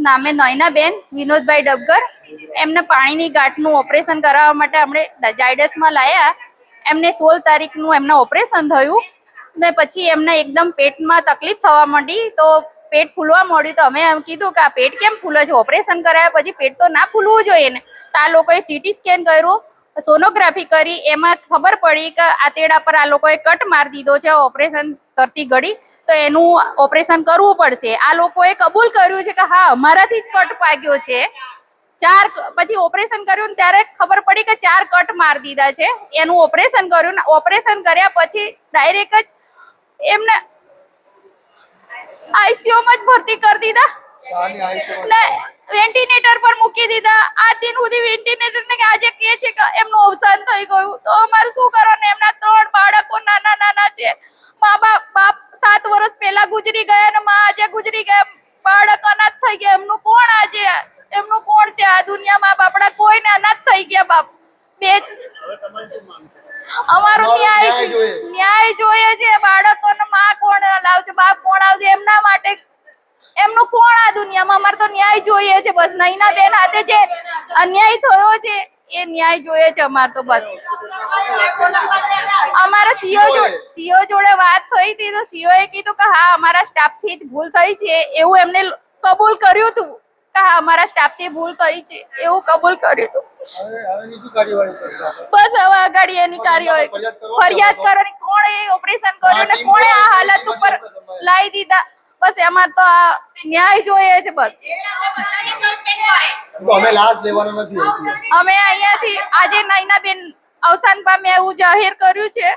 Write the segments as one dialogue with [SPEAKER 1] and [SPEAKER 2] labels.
[SPEAKER 1] નામે નયનાબેન વિનોદભાઈ ડબગર. એમને પાણીની ગાંઠનું ઓપરેશન કરાવવા માટે અમે જાયડસમાં લાયા. એમને 16 તારીખનું એમના ઓપરેશન થયું ને પછી એમને એકદમ પેટમાં તકલીફ થવા માંડી, તો પેટ ફૂલવા માંડ્યું. તો અમે એમ કીધું કે આ પેટ કેમ ફૂલે છે, ઓપરેશન કરાયા પછી પેટ તો ના ફૂલવું જોઈએ ને. તો આ લોકોએ સીટી સ્કેન કર્યું, સોનોગ્રાફી કરી, એમાં ખબર પડી કે આંતરડા પર આ લોકોએ કટ મારી દીધો છે ઓપરેશન કરતી ઘડી, તો એનું ઓપરેશન કરવું પડશે. આ લોકોએ કબૂલ કર્યું છે કે હા અમારાથી જ કટ પાગ્યો છે. પછી ઓપરેશન કર્યું ને ત્યારે ખબર પડી કે 4 કટ મારી દીધા છે. એનું ઓપરેશન કર્યું ને ઓપરેશન કર્યા પછી ડાયરેક્ટ જ એમને આઈસીયુમાં જ ભરતી કરી દીધા ને વેન્ટિલેટર પર મૂકી દીધા. આ દિન સુધી વેન્ટિલેટર ને આજે કહે છે કે એમનું અવસાન થઈ ગયું. તો અમારે શું કરવાનું? એમના 3 બાળકો નાના નાના છે. બાપ 7 વર્ષ પહેલા ગુજરી ગયા અને માં આજે ગુજરી ગયા. બાળક અનાથ થઈ ગયા. એમનું કોણ છે આ દુનિયામાં? બાપડા કોઈને અનાથ થઈ ગયા. બાપ બે જ અમારો ન્યાય જોઈએ છે. બાળકોને માં કોણ લાવશે, બાપ કોણ આવશે એમના માટે? એમનું કોણ આ દુનિયામાં? અમારે તો ન્યાય જોઈએ છે બસ. નયનાબેન હાથે જે અન્યાય થયો છે એ ન્યાય જોઈએ છે અમારે તો બસ. અમારા સીઓ જોડે વાત થઈ હતી તો સીઓ એ કીધું કે હા અમારા સ્ટાફ થી જ ભૂલ થઈ છે એવું એમને કબૂલ કર્યું હતું કે હા અમારા સ્ટાફ થી ભૂલ થઈ છે એવું કબૂલ કર્યું હતું. બસ હવે આગળ એની કાર્યવાહી ફરિયાદ કરવાની. કોણે ઓપરેશન કર્યું ને કોણે આ હાલત ઉપર લાવી દીધા? બસ એમાં તો આ ન્યાય જોઈએ છે બસ. અમે અહીંયાથી આજે નયનાબેન અવસાન પામ્યા એવું જાહેર કર્યું છે.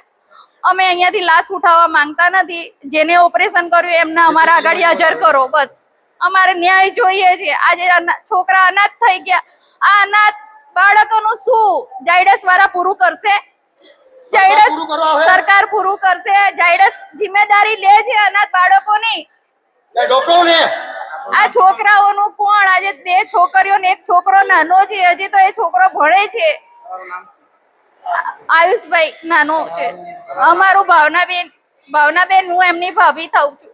[SPEAKER 1] અમે અહીંયાથી લાશ ઉઠાવવા માંગતા નથી. જેને ઓપરેશન કર્યું એમને અમારા આગળ હાજર કરો બસ. અમારે ન્યાય જોઈએ છે. આજે છોકરા અનાથ થઈ ગયા. આ અનાથ બાળકોનું શું જાયડસ વાળા પૂરું કરશે? જાયડસ સરકાર પૂરું કરશે? જાયડસ જિમ્મેદારી લે છે અનાથ બાળકોની? આ છોકરાઓનું કોણ? આજે 2 છોકરીઓ ને 1 છોકરો નાનો છે. હજી તો એ છોકરો ભણે છે. આયુષભાઈ નાનો છે. અમારું ભાવનાબેન હું એમની ભાભી થઉં છું.